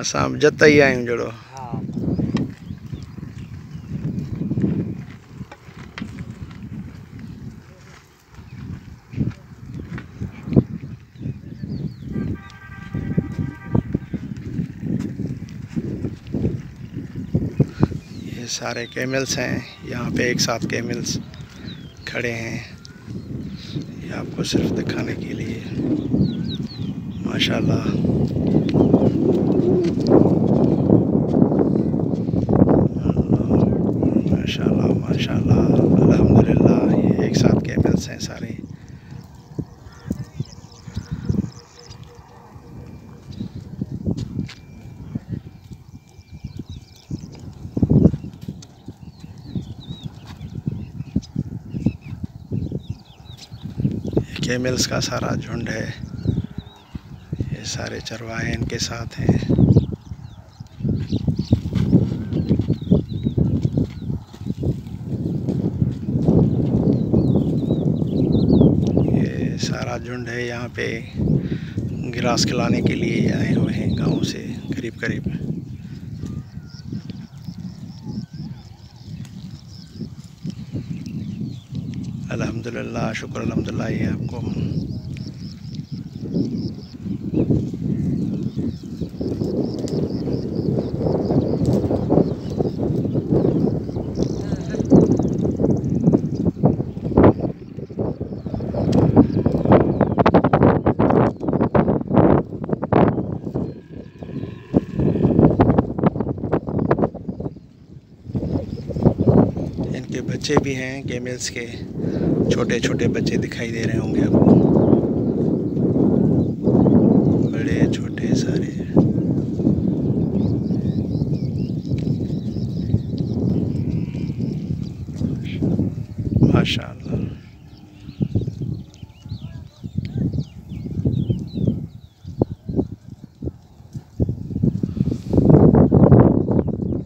असां जत ही आहियूं जहिड़ो। हाँ ये सारे कैमल्स हैं, यहाँ पे एक साथ कैमल्स खड़े हैं, ये आपको सिर्फ दिखाने के लिए। माशाल्लाह माशाल्लाह माशाल्लाह अल्हम्दुलिल्लाह, ये एक साथ कैमल्स हैं सारे। कैमल्स का सारा झुंड है, ये सारे चरवाहे इनके साथ हैं। ये सारा झुंड है, यहाँ पे घास खिलाने के लिए आए हुए हैं गाँव से करीब करीब। अल्हम्दुलिल्लाह, शुक्र अल्हम्दुलिल्लाह। ये आपको इनके बच्चे भी हैं कैमल्स के, छोटे छोटे बच्चे दिखाई दे रहे होंगे आपको।